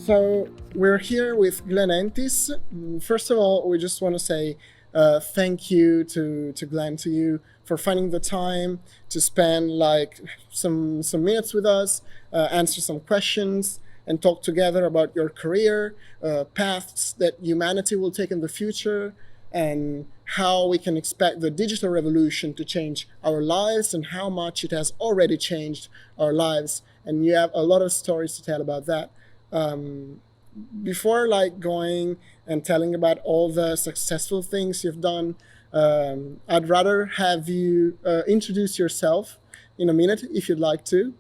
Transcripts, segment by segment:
So we're here with Glenn Entis. First of all, we just want to say thank you to Glenn, to you for finding the time to spend like some minutes with us, answer some questions, and talk together about your career, paths that humanity will take in the future, and how we can expect the digital revolution to change our lives and how much it has already changed our lives. And you have a lot of stories to tell about that. um, Before like going and telling about all the successful things you've done, I'd rather have you introduce yourself in a minute if you'd like to.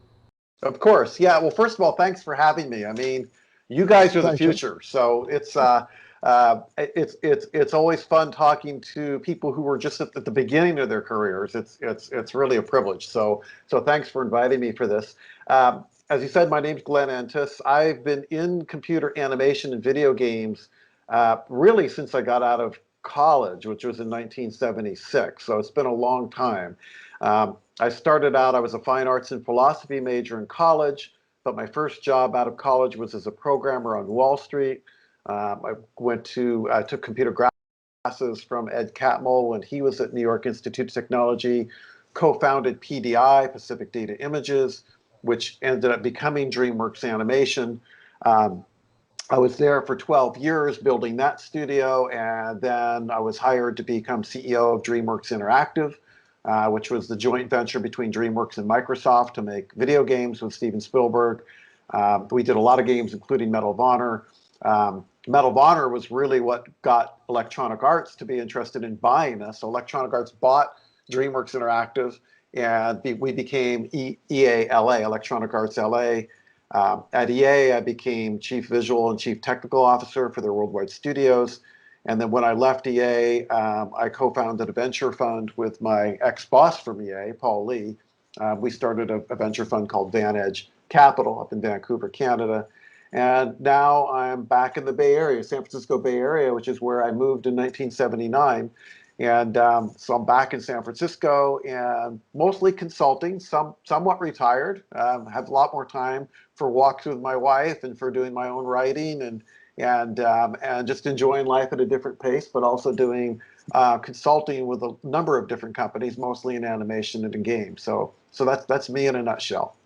Of course. Yeah. Well, first of all, thanks for having me. I mean, you guys are the Pleasure. future, so it's always fun talking to people who were just at the beginning of their careers. It's really a privilege. So thanks for inviting me for this. As you said, my name's Glenn Entis. I've been in computer animation and video games really since I got out of college, which was in 1976. So it's been a long time. I started out, I was a fine arts and philosophy major in college, but my first job out of college was as a programmer on Wall Street. I took computer classes from Ed Catmull when he was at New York Institute of Technology, co-founded PDI, Pacific Data Images, which ended up becoming DreamWorks Animation. Um, I was there for 12 years building that studio, and then I was hired to become CEO of DreamWorks Interactive, which was the joint venture between DreamWorks and Microsoft to make video games with Steven Spielberg. We did a lot of games, including Medal of Honor. Medal of Honor was really what got Electronic Arts to be interested in buying us. So Electronic Arts bought DreamWorks Interactive, and we became EA LA, Electronic Arts LA. At EA, I became Chief Visual and Chief Technical Officer for their worldwide studios. And then when I left EA, I co-founded a venture fund with my ex-boss from EA, Paul Lee. We started a venture fund called Van Edge Capital up in Vancouver, Canada. And now I'm back in the Bay Area, San Francisco Bay Area, which is where I moved in 1979. And so I'm back in San Francisco and mostly consulting, somewhat retired, have a lot more time for walks with my wife and for doing my own writing and just enjoying life at a different pace, but also doing consulting with a number of different companies, mostly in animation and in games. So that's me in a nutshell.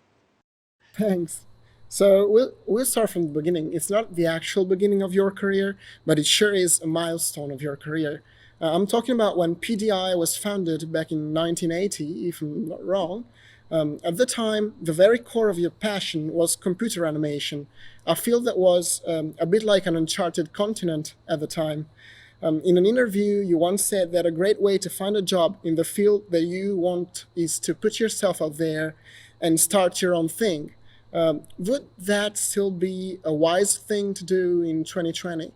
Thanks. So we'll start from the beginning. It's not the actual beginning of your career, but it sure is a milestone of your career. I'm talking about when PDI was founded back in 1980, if I'm not wrong. At the time, the very core of your passion was computer animation, a field that was a bit like an uncharted continent at the time. In an interview, you once said that a great way to find a job in the field that you want is to put yourself out there and start your own thing. Would that still be a wise thing to do in 2020?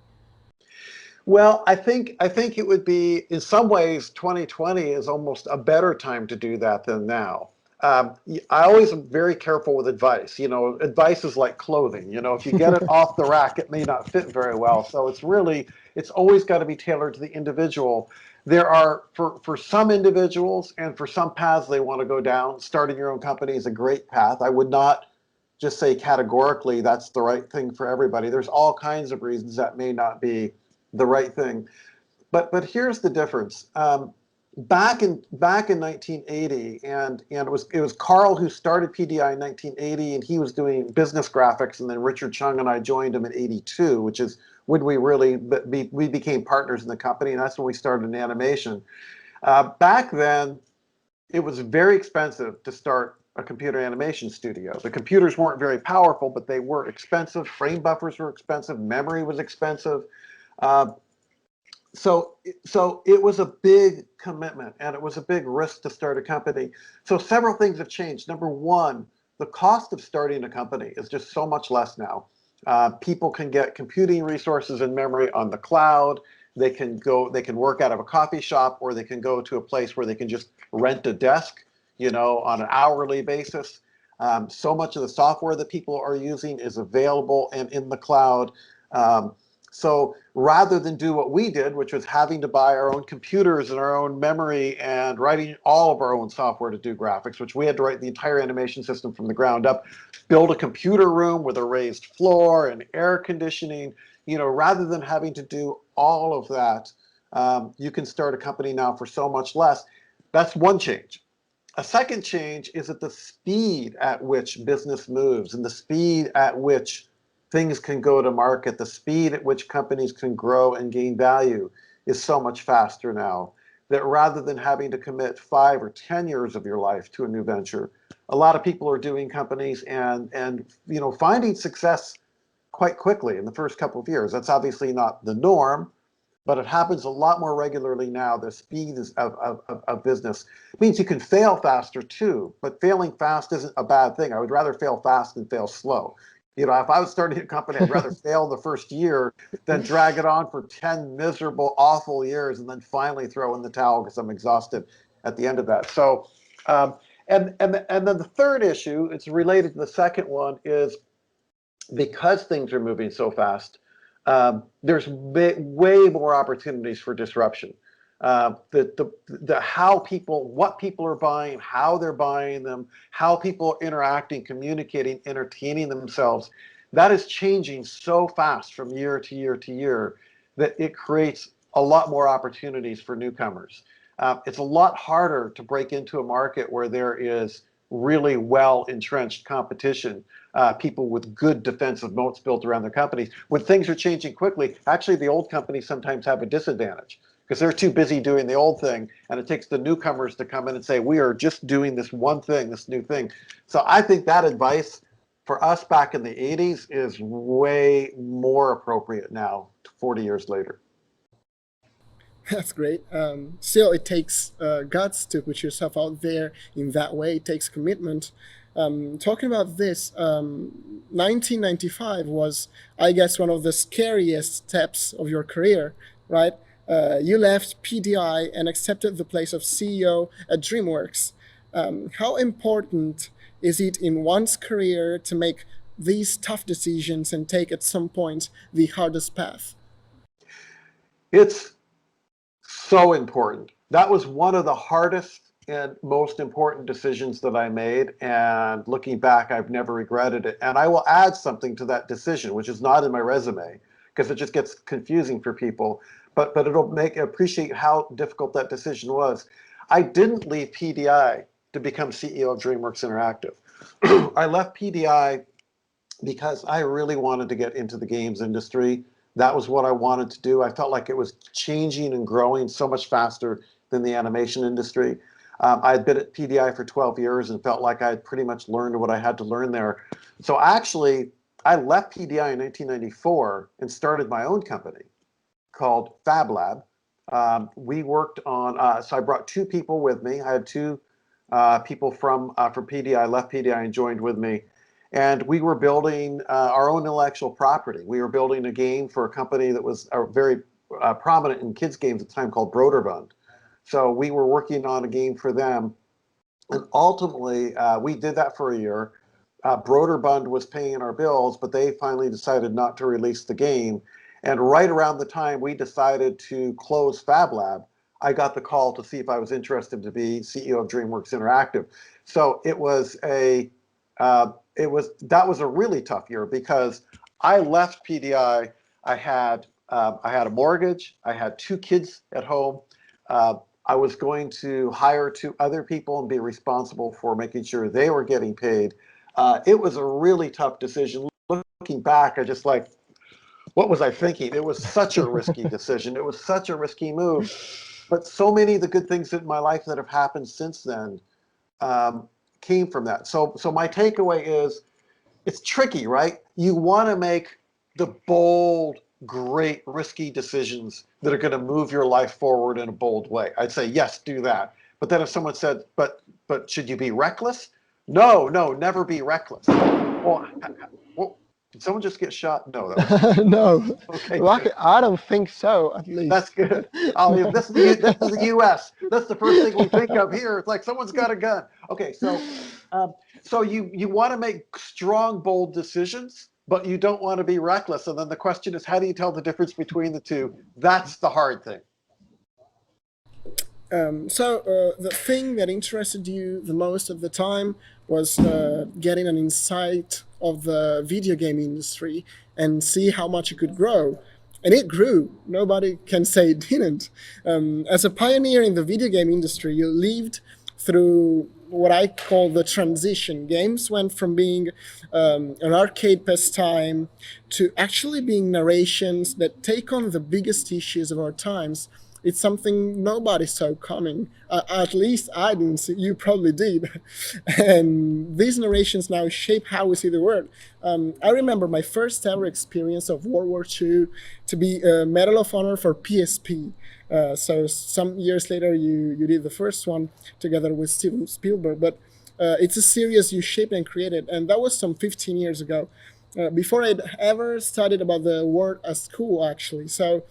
Well, I think it would be in some ways 2020 is almost a better time to do that than now. I always am very careful with advice. You know, advice is like clothing. You know, if you get it off the rack, it may not fit very well. So it's always got to be tailored to the individual. There are for some individuals and for some paths they want to go down. Starting your own company is a great path. I would not just say categorically that's the right thing for everybody. There's all kinds of reasons that may not be the right thing. But here's the difference. Back in 1980, and it was Carl who started PDI in 1980, and he was doing business graphics, and then Richard Chung and I joined him in '82, which is when we became partners in the company, and that's when we started in animation. Back then, it was very expensive to start a computer animation studio. The computers weren't very powerful, but they were expensive. Frame buffers were expensive. Memory was expensive. Uh, so it was a big commitment and it was a big risk to start a company. So several things have changed. Number one, the cost of starting a company is just so much less now. People can get computing resources and memory on the cloud. They can work out of a coffee shop, or they can go to a place where they can just rent a desk, you know, on an hourly basis. So much of the software that people are using is available and in the cloud. So rather than do what we did, which was having to buy our own computers and our own memory and writing all of our own software to do graphics, which we had to write the entire animation system from the ground up, build a computer room with a raised floor and air conditioning, rather than having to do all of that, you can start a company now for so much less. That's one change. A second change is that the speed at which business moves and the speed at which things can go to market, the speed at which companies can grow and gain value is so much faster now that rather than having to commit 5 or 10 years of your life to a new venture, a lot of people are doing companies and finding success quite quickly in the first couple of years. That's obviously not the norm, but it happens a lot more regularly now. The speed of business means you can fail faster too, but failing fast isn't a bad thing. I would rather fail fast than fail slow. If I was starting a company, I'd rather fail the first year than drag it on for 10 miserable, awful years and then finally throw in the towel because I'm exhausted at the end of that. So, and then the third issue, it's related to the second one, is because things are moving so fast, there's way more opportunities for disruption. What people are buying, how they're buying them, how people are interacting, communicating, entertaining themselves, that is changing so fast from year to year to year that it creates a lot more opportunities for newcomers. It's a lot harder to break into a market where there is really well entrenched competition, people with good defensive moats built around their companies. When things are changing quickly, actually the old companies sometimes have a disadvantage because they're too busy doing the old thing, and it takes the newcomers to come in and say, we are just doing this one thing, this new thing. So I think that advice for us back in the 80s is way more appropriate now, 40 years later. That's great. Still, it takes guts to put yourself out there in that way. It takes commitment. Talking about this, 1995 was, I guess, one of the scariest steps of your career, right? You left PDI and accepted the place of CEO at DreamWorks. How important is it in one's career to make these tough decisions and take at some point the hardest path? It's so important. That was one of the hardest and most important decisions that I made. And looking back, I've never regretted it. And I will add something to that decision, which is not in my resume, because it just gets confusing for people. But it'll make appreciate how difficult that decision was. I didn't leave PDI to become CEO of DreamWorks Interactive. I left PDI because I really wanted to get into the games industry. That was what I wanted to do. I felt like it was changing and growing so much faster than the animation industry. I had been at PDI for 12 years and felt like I had pretty much learned what I had to learn there. So actually, I left PDI in 1994 and started my own company called Fab Lab. We worked on, so I brought 2 people with me. I had 2 people from PDI, left PDI and joined with me. And we were building our own intellectual property. We were building a game for a company that was very prominent in kids games at the time called Broderbund. So we were working on a game for them. And ultimately, we did that for a year. Broderbund was paying our bills, but they finally decided not to release the game. And right around the time we decided to close Fab Lab, I got the call to see if I was interested to be CEO of DreamWorks Interactive. So it was that was a really tough year because I left PDI. I had a mortgage. I had 2 kids at home. I was going to hire 2 other people and be responsible for making sure they were getting paid. It was a really tough decision. Looking back, I just like, what was I thinking? It was such a risky decision. It was such a risky move. But so many of the good things in my life that have happened since then came from that. So my takeaway is, it's tricky, right? You want to make the bold, great, risky decisions that are going to move your life forward in a bold way. I'd say, yes, do that. But then if someone said, but should you be reckless? No, never be reckless. Well, did someone just get shot? No, that was No, okay. lucky, I don't think so, at least. That's good. This is the U.S. That's the first thing we think of here. It's like someone's got a gun. Okay, so you want to make strong, bold decisions, but you don't want to be reckless. And then the question is, how do you tell the difference between the two? That's the hard thing. The thing that interested you the most at the time was getting an insight of the video game industry and see how much it could grow. And it grew. Nobody can say it didn't. As a pioneer in the video game industry, you lived through what I call the transition. Games went from being an arcade pastime to actually being narrations that take on the biggest issues of our times. It's something nobody saw coming. At least I didn't see. You probably did. And these narrations now shape how we see the world. I remember my first ever experience of World War II to be a Medal of Honor for PSP. So some years later, you did the first one together with Steven Spielberg. But it's a series you shaped and created, and that was some 15 years ago, before I'd ever studied about the word at school, actually. So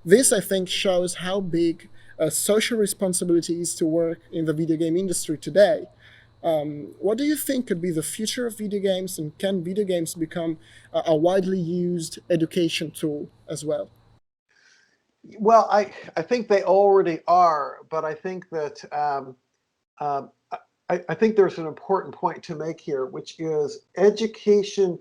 this, I think, shows how big social responsibility is to work in the video game industry today. What do you think could be the future of video games, and can video games become a widely used education tool as well? Well, I think they already are, but I think that um, I think there's an important point to make here, which is education.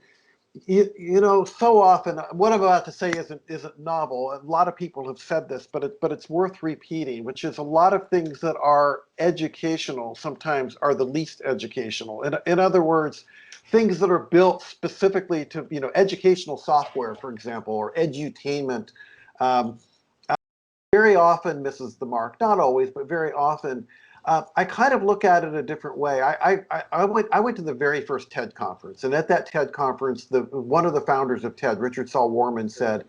You know, so often what I'm about to say isn't novel. A lot of people have said this, but it's worth repeating, which is a lot of things that are educational sometimes are the least educational. In other words, things that are built specifically to, you know, educational software, for example, or edutainment, um, very often misses the mark. Not always, but very often. I kind of look at it a different way. I went to the very first TED conference, and at that TED conference, one of the founders of TED, Richard Saul Warman, said,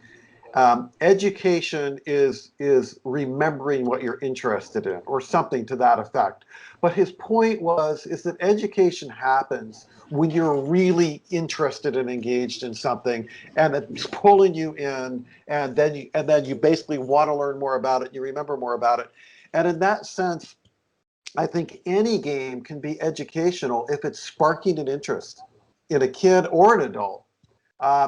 education is remembering what you're interested in, or something to that effect. But his point is that education happens when you're really interested and engaged in something, and it's pulling you in, and then you basically want to learn more about it, you remember more about it. And in that sense, I think any game can be educational if it's sparking an interest in a kid or an adult.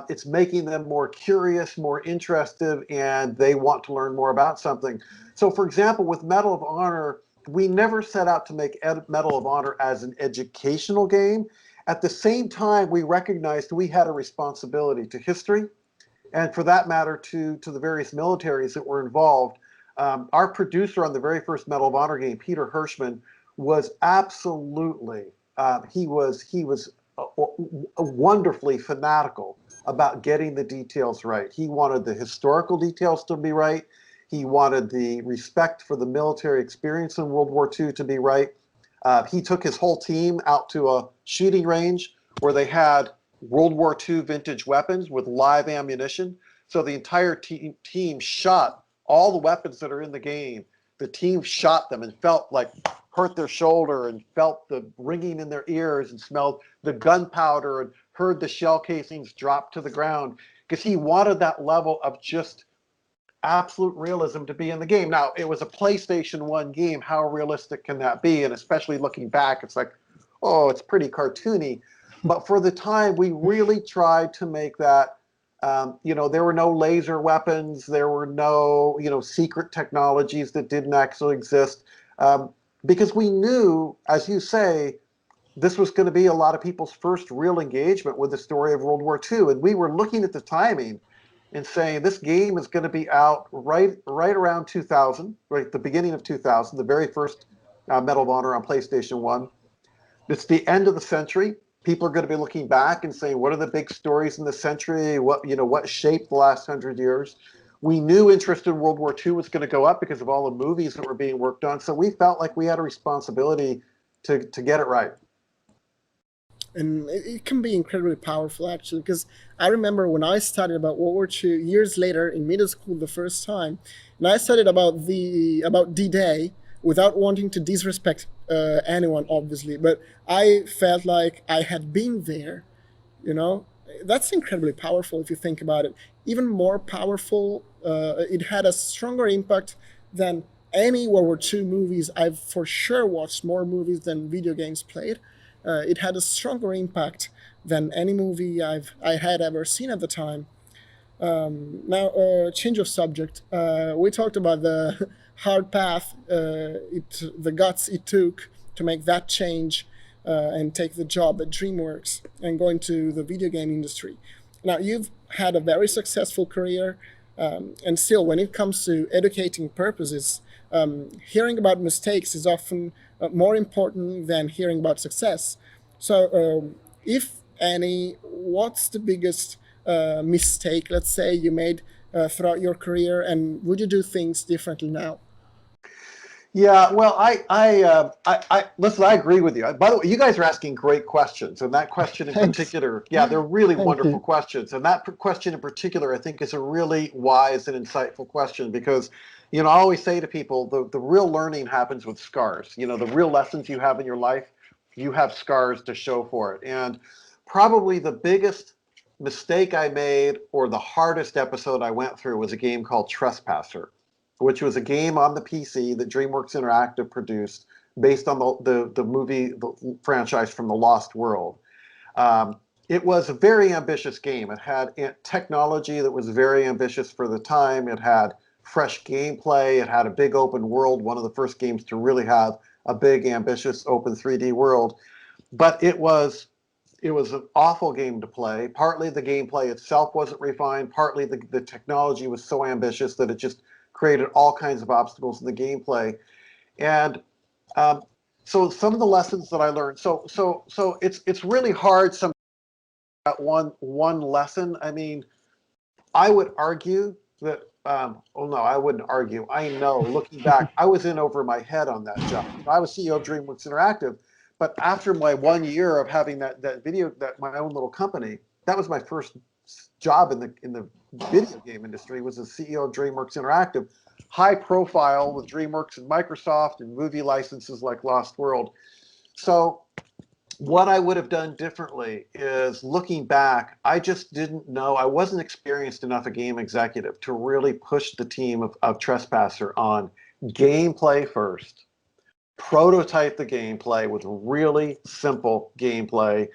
It's making them more curious, more interested, and they want to learn more about something. So, for example, with Medal of Honor, we never set out to make Medal of Honor as an educational game. At the same time, we recognized we had a responsibility to history, and for that matter, to the various militaries that were involved. Our producer on the very first Medal of Honor game, Peter Hirschman, was absolutely, he was wonderfully fanatical about getting the details right. He wanted the historical details to be right. He wanted the respect for the military experience in World War II to be right. He took his whole team out to a shooting range where they had World War II vintage weapons with live ammunition. So the entire team shot all the weapons that are in the game. The team shot them and felt like hurt their shoulder and felt the ringing in their ears and smelled the gunpowder and heard the shell casings drop to the ground, because he wanted that level of just absolute realism to be in the game. Now, it was a PlayStation 1 game. How realistic can that be? And especially looking back, it's like, oh, it's pretty cartoony. But for the time, we really tried to make that, you know, there were no laser weapons. There were no, you know, secret technologies that didn't actually exist. Because we knew, as you say, this was going to be a lot of people's first real engagement with the story of World War II. And we were looking at the timing and saying this game is going to be out right around 2000, right at the beginning of 2000, the very first Medal of Honor on PlayStation 1. It's the end of the century. People are going to be looking back and saying, what are the big stories in the century? What shaped the last 100 years? We knew interest in World War II was going to go up because of all the movies that were being worked on. So we felt like we had a responsibility to get it right. And it can be incredibly powerful, actually, because I remember when I studied about World War II years later in middle school the first time, and I studied about D-Day without wanting to disrespect anyone, obviously, but I felt like I had been there. You know, that's incredibly powerful if you think about it. Even more powerful, it had a stronger impact than any World War II movies. I've for sure watched more movies than video games played. it had a stronger impact than any movie I had ever seen at the time. Now, change of subject. We talked about the hard path, the guts it took to make that change and take the job at DreamWorks and go into the video game industry. Now, you've had a very successful career, and still, when it comes to educating purposes, hearing about mistakes is often more important than hearing about success. So, if any, what's the biggest mistake, let's say, you made throughout your career, and would you do things differently now? Yeah, well, listen. I agree with you. By the way, you guys are asking great questions, and that question in Thanks. particular, yeah, they're really Thank wonderful you. questions. And that question in particular, I think, is a really wise and insightful question because, I always say to people, the real learning happens with scars. The real lessons you have in your life, you have scars to show for it. And probably the biggest mistake I made, or the hardest episode I went through, was a game called Trespasser, which was a game on the PC that DreamWorks Interactive produced based on the movie the franchise from the Lost World. It was a very ambitious game. It had technology that was very ambitious for the time. It had fresh gameplay. It had a big open world, one of the first games to really have a big, ambitious, open 3D world. But it was an awful game to play. Partly the gameplay itself wasn't refined. Partly the technology was so ambitious that it just created all kinds of obstacles in the gameplay. And um, so some of the lessons that I learned. So it's really hard some one lesson. I mean, I would argue that. Oh no, I wouldn't argue. I know, looking back, I was in over my head on that job. I was CEO of DreamWorks Interactive, but after my 1 year of having that my own little company, that was my first job in the video game industry. Was as CEO of DreamWorks Interactive, high profile with DreamWorks and Microsoft and movie licenses like Lost World. So what I would have done differently is, looking back, I just didn't know. I wasn't experienced enough a game executive to really push the team of Trespasser on gameplay first. Prototype the gameplay with really simple gameplay.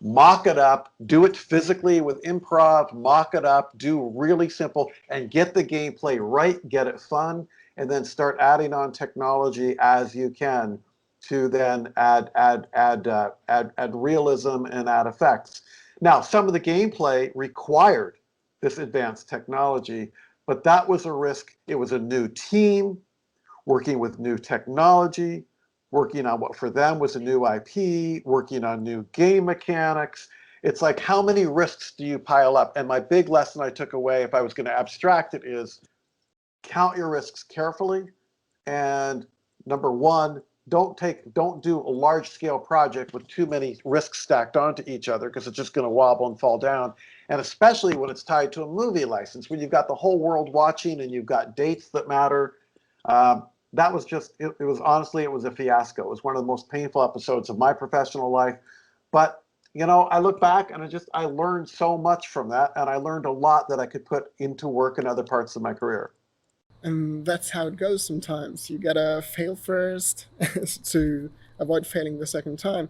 Mock it up, do it physically with improv, mock it up, do really simple, and get the gameplay right, get it fun, and then start adding on technology as you can to then add realism and add effects. Now, some of the gameplay required this advanced technology, but that was a risk. It was a new team working with new technology, working on what for them was a new IP, working on new game mechanics. It's like, how many risks do you pile up? And my big lesson I took away, if I was going to abstract it, is count your risks carefully. And number one, don't do a large scale project with too many risks stacked onto each other, because it's just going to wobble and fall down. And especially when it's tied to a movie license, when you've got the whole world watching and you've got dates that matter. That was just, it was honestly, it was a fiasco. It was one of the most painful episodes of my professional life. But, I look back and I learned so much from that. And I learned a lot that I could put into work in other parts of my career. And that's how it goes sometimes. You gotta fail first to avoid failing the second time.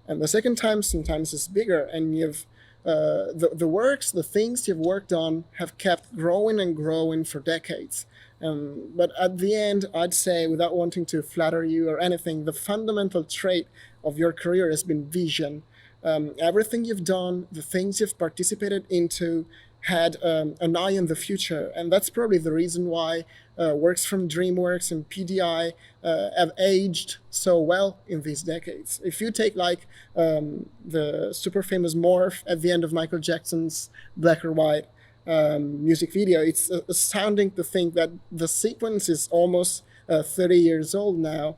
And the second time sometimes is bigger, and the things you've worked on have kept growing and growing for decades. But at the end, I'd say, without wanting to flatter you or anything, the fundamental trait of your career has been vision. Everything you've done, the things you've participated into, had an eye on the future, and that's probably the reason why works from DreamWorks and PDI have aged so well in these decades. If you take like the super famous morph at the end of Michael Jackson's Black or White music video, it's astounding to think that the sequence is almost 30 years old now.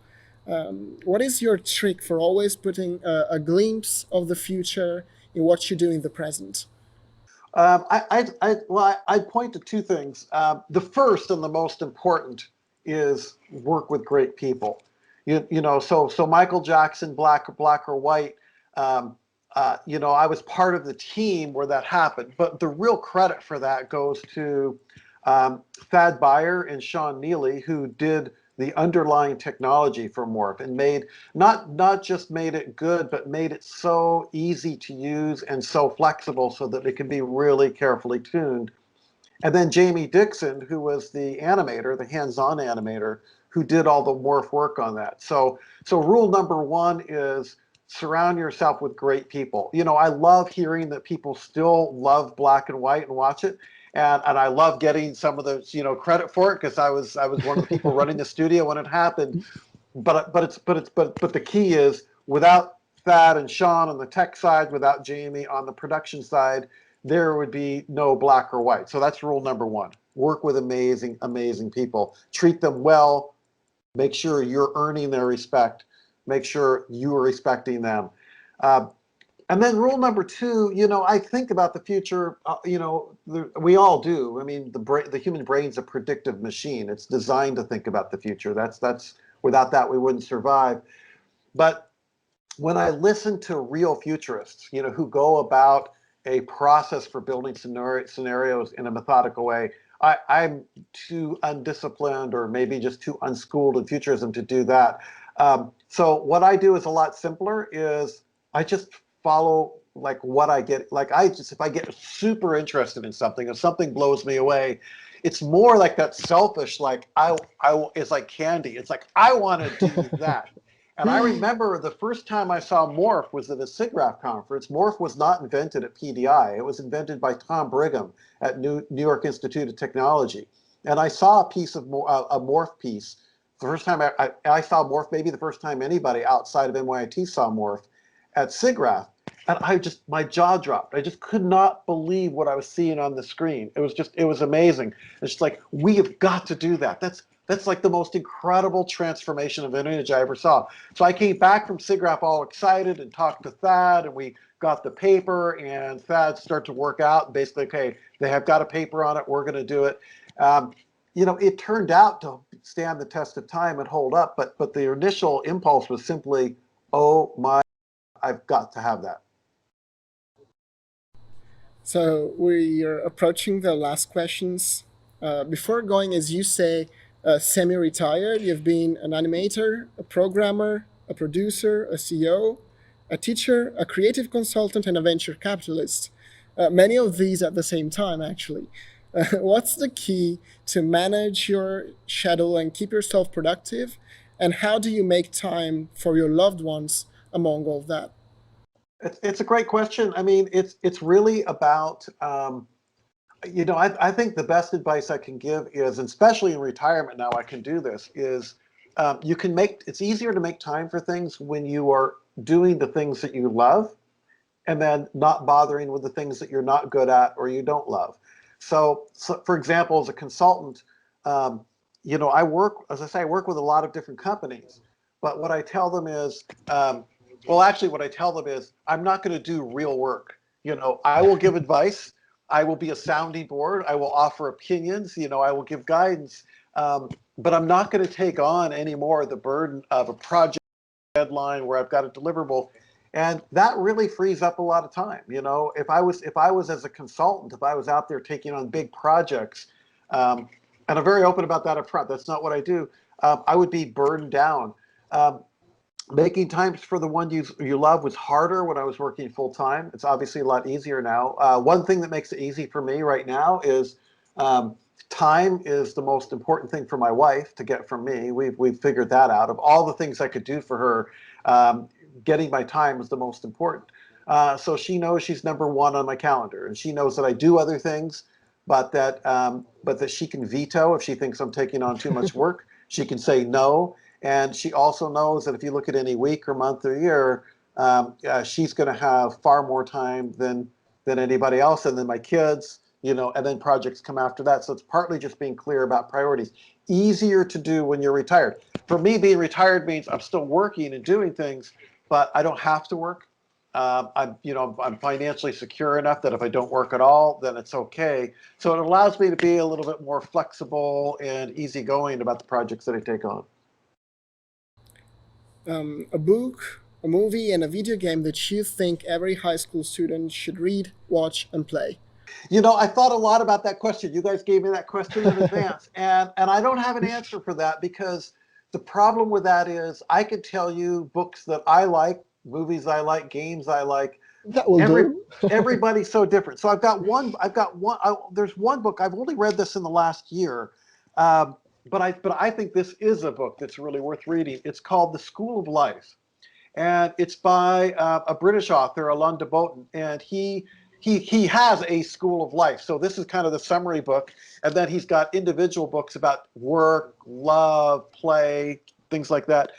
What is your trick for always putting a glimpse of the future in what you do in the present? I'd point to two things. The first and the most important is work with great people. So Michael Jackson, Black or White. I was part of the team where that happened, but the real credit for that goes to Thad Beyer and Sean Neely, who did the underlying technology for Morph, and made not just made it good, but made it so easy to use and so flexible so that it can be really carefully tuned. And then Jamie Dixon, who was the animator, the hands-on animator, who did all the Morph work on that. So rule number one is surround yourself with great people. You know, I love hearing that people still love black and white and watch it. And I love getting some of the, you know, credit for it, because I was one of the people running the studio when it happened. But the key is, without Thad and Sean on the tech side, without Jamie on the production side, there would be no black or white. So that's rule number one. Work with amazing, amazing people. Treat them well. Make sure you're earning their respect. Make sure you are respecting them. Uh, and then rule number two, you know, I think about the future, you know, we all do. I mean, the human brain's a predictive machine. It's designed to think about the future. That's without that, we wouldn't survive. But when I listen to real futurists, you know, who go about a process for building scenarios in a methodical way, I'm too undisciplined, or maybe just too unschooled in futurism to do that. So what I do is a lot simpler. Is I just follow like what I get. Like if I get super interested in something, if something blows me away, it's more like that selfish, like it's like candy. It's like, I want to do that. And I remember the first time I saw Morph was at a SIGGRAPH conference. Morph was not invented at PDI. It was invented by Tom Brigham at New York Institute of Technology. And I saw a piece of a Morph piece. The first time I saw Morph, maybe the first time anybody outside of NYIT saw Morph, at SIGGRAPH. And my jaw dropped. I just could not believe what I was seeing on the screen. It was amazing. It's just like, we have got to do that. That's like the most incredible transformation of an image I ever saw. So I came back from SIGGRAPH all excited and talked to Thad, and we got the paper, and Thad started to work out. Basically, okay, they have got a paper on it. We're going to do it. You know, it turned out to stand the test of time and hold up. But the initial impulse was simply, oh my, I've got to have that. So we are approaching the last questions. Before going, as you say, semi-retired, you've been an animator, a programmer, a producer, a CEO, a teacher, a creative consultant, and a venture capitalist. Many of these at the same time, actually. What's the key to manage your schedule and keep yourself productive? And how do you make time for your loved ones among all of that? It's a great question. I mean, it's really about, you know, I think the best advice I can give is, especially in retirement now, I can do this, is it's easier to make time for things when you are doing the things that you love, and then not bothering with the things that you're not good at or you don't love. So for example, as a consultant, you know, as I say, I work with a lot of different companies, but what I tell them is, well, actually, what I tell them is, I'm not going to do real work. You know, I will give advice. I will be a sounding board. I will offer opinions. You know, I will give guidance. But I'm not going to take on any more the burden of a project deadline where I've got a deliverable. And that really frees up a lot of time. You know, if I was as a consultant, if I was out there taking on big projects, and I'm very open about that up front, that's not what I do, I would be burned down. Making times for the one you love was harder when I was working full time. It's obviously a lot easier now. One thing that makes it easy for me right now is time is the most important thing for my wife to get from me. We've figured that out. Of all the things I could do for her, getting my time is the most important. So she knows she's number one on my calendar, and she knows that I do other things, but that she can veto if she thinks I'm taking on too much work. She can say no. And she also knows that if you look at any week or month or year, she's going to have far more time than anybody else, and then my kids, you know, and then projects come after that. So it's partly just being clear about priorities. Easier to do when you're retired. For me, being retired means I'm still working and doing things, but I don't have to work. I'm financially secure enough that if I don't work at all, then it's okay. So it allows me to be a little bit more flexible and easygoing about the projects that I take on. A book, a movie, and a video game that you think every high school student should read, watch, and play? You know, I thought a lot about that question. You guys gave me that question in advance, and I don't have an answer for that, because the problem with that is I could tell you books that I like, movies I like, games I like. That will Every do. everybody's so different. So there's one book I've only read this in the last year, but I think this is a book that's really worth reading. It's called The School of Life, and it's by a British author, Alain de Botton, and he has a school of life. So this is kind of the summary book, and then he's got individual books about work, love, play, things like that.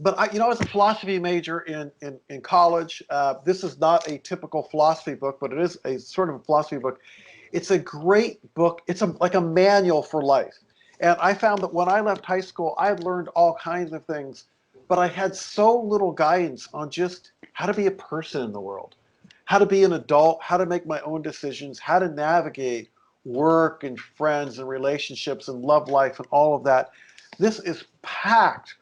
But I was a philosophy major in college. This is not a typical philosophy book, but it is a sort of a philosophy book. It's a great book. It's like a manual for life. And I found that when I left high school, I had learned all kinds of things, but I had so little guidance on just how to be a person in the world, how to be an adult, how to make my own decisions, how to navigate work and friends and relationships and love life and all of that. This is packed.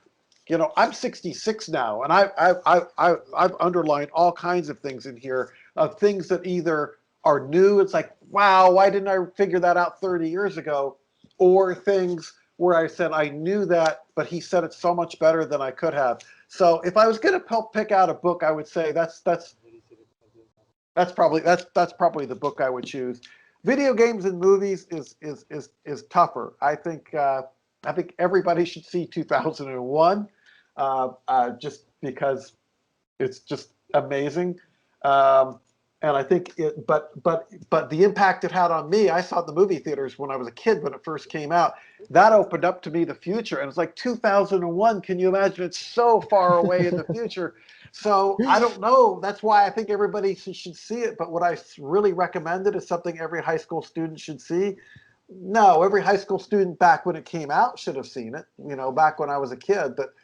I'm 66 now, and I've underlined all kinds of things in here, of things that either are new, it's like, wow, why didn't I figure that out 30 years ago? Or things where I said, I knew that, but he said it so much better than I could have. So if I was going to pick out a book, I would say that's probably the book I would choose. Video games and movies is tougher. I think everybody should see 2001, just because it's just amazing. And I think but the impact it had on me, I saw it in the movie theaters when I was a kid when it first came out. That opened up to me the future, and it's like 2001. Can you imagine? It's so far away in the future. So I don't know. That's why I think everybody should see it. But what I really recommended is something every high school student should see. No, every high school student back when it came out should have seen it. Back when I was a kid. But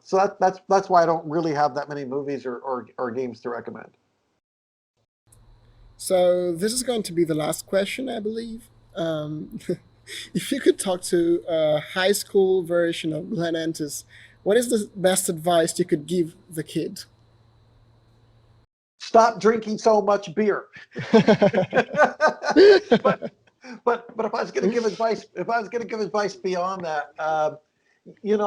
so that's why I don't really have that many movies or games to recommend. So this is going to be the last question, I believe. If you could talk to a high school version of Glenn Entis, what is the best advice you could give the kid? Stop drinking so much beer. but if I was going to give advice beyond that, I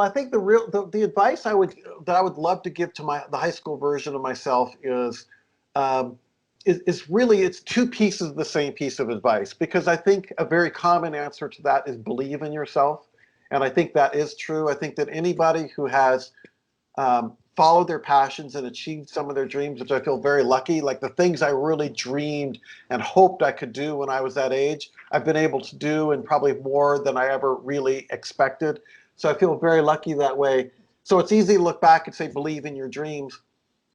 think the advice I would love to give to the high school version of myself is really, it's two pieces of the same piece of advice, because I think a very common answer to that is believe in yourself. And I think that is true. I think that anybody who has followed their passions and achieved some of their dreams, which I feel very lucky, like the things I really dreamed and hoped I could do when I was that age, I've been able to do, and probably more than I ever really expected. So I feel very lucky that way. So it's easy to look back and say, believe in your dreams.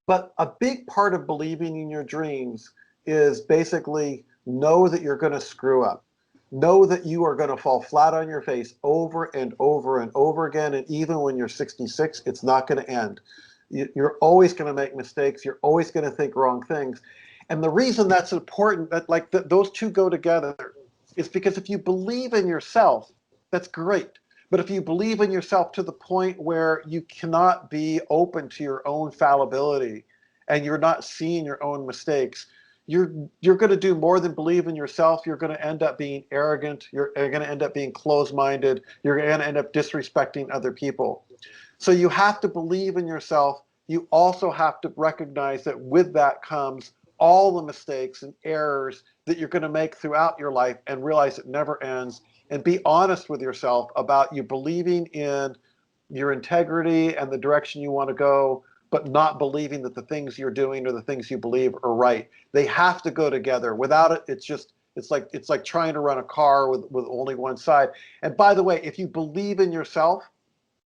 But a big part of believing in your dreams is basically know that you're going to screw up. Know that you are going to fall flat on your face over and over and over again. And even when you're 66, it's not going to end. You're always going to make mistakes. You're always going to think wrong things. And the reason that's important, that those two go together, is because if you believe in yourself, that's great. But if you believe in yourself to the point where you cannot be open to your own fallibility and you're not seeing your own mistakes, you're going to do more than believe in yourself. You're going to end up being arrogant. You're going to end up being closed-minded. You're going to end up disrespecting other people. So you have to believe in yourself. You also have to recognize that with that comes all the mistakes and errors that you're going to make throughout your life, and realize it never ends. And be honest with yourself about you believing in your integrity and the direction you want to go, but not believing that the things you're doing or the things you believe are right. They have to go together. Without it, it's like trying to run a car with only one side. And by the way, if you believe in yourself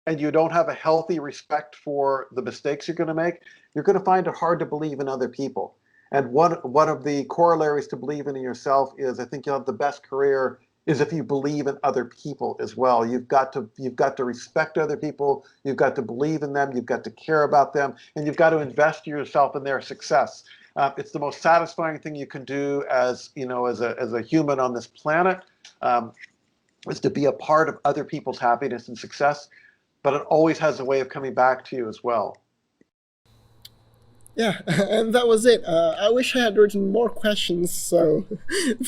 and you don't have a healthy respect for the mistakes you're going to make, you're going to find it hard to believe in other people. And one of the corollaries to believing in yourself is, I think you'll have the best career is if you believe in other people as well. You've got to respect other people. You've got to believe in them. You've got to care about them, and you've got to invest yourself in their success. It's the most satisfying thing you can do as a human on this planet, is to be a part of other people's happiness and success. But it always has a way of coming back to you as well. Yeah, and that was it. I wish I had written more questions, so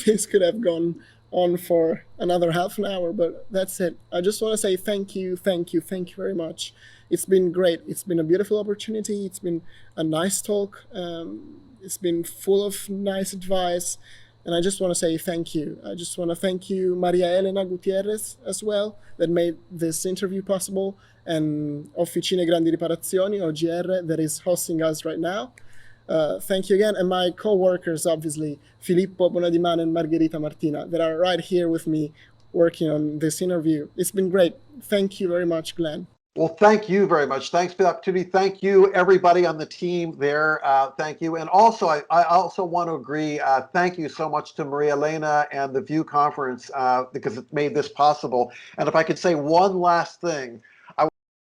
this could have gone on for another half an hour, but that's it. I just want to say thank you very much. It's been great. It's been a beautiful opportunity. It's been a nice talk. It's been full of nice advice. And I just want to say thank you. I just want to thank you, Maria Elena Gutierrez, as well, that made this interview possible, and Officine Grandi Riparazioni, OGR, that is hosting us right now. Thank you again. And my co-workers, obviously, Filippo Bonadimano and Margherita Martina, that are right here with me working on this interview. It's been great. Thank you very much, Glenn. Well, thank you very much. Thanks for the opportunity. Thank you, everybody on the team there. Thank you. And also, I also want to agree, thank you so much to Maria Elena and the VIEW conference, because it made this possible. And if I could say one last thing, I would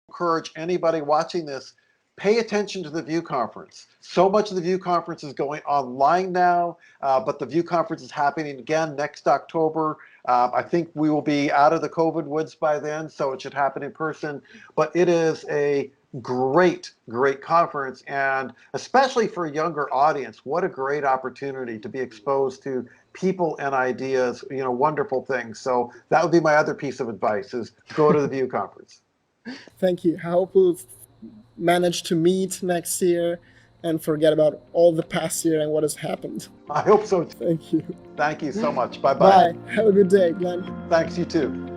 encourage anybody watching this, pay attention to the VIEW conference. So much of the VIEW conference is going online now, but the VIEW conference is happening again next October. I think we will be out of the COVID woods by then, so it should happen in person. But it is a great, great conference, and especially for a younger audience, what a great opportunity to be exposed to people and ideas, you know, wonderful things. So that would be my other piece of advice, is go to the VIEW conference. Thank you. I hope we'll manage to meet next year and forget about all the past year and what has happened. I hope so too. Thank you. Thank you so much. Bye-bye. Bye. Have a good day, Glenn. Thanks, you too.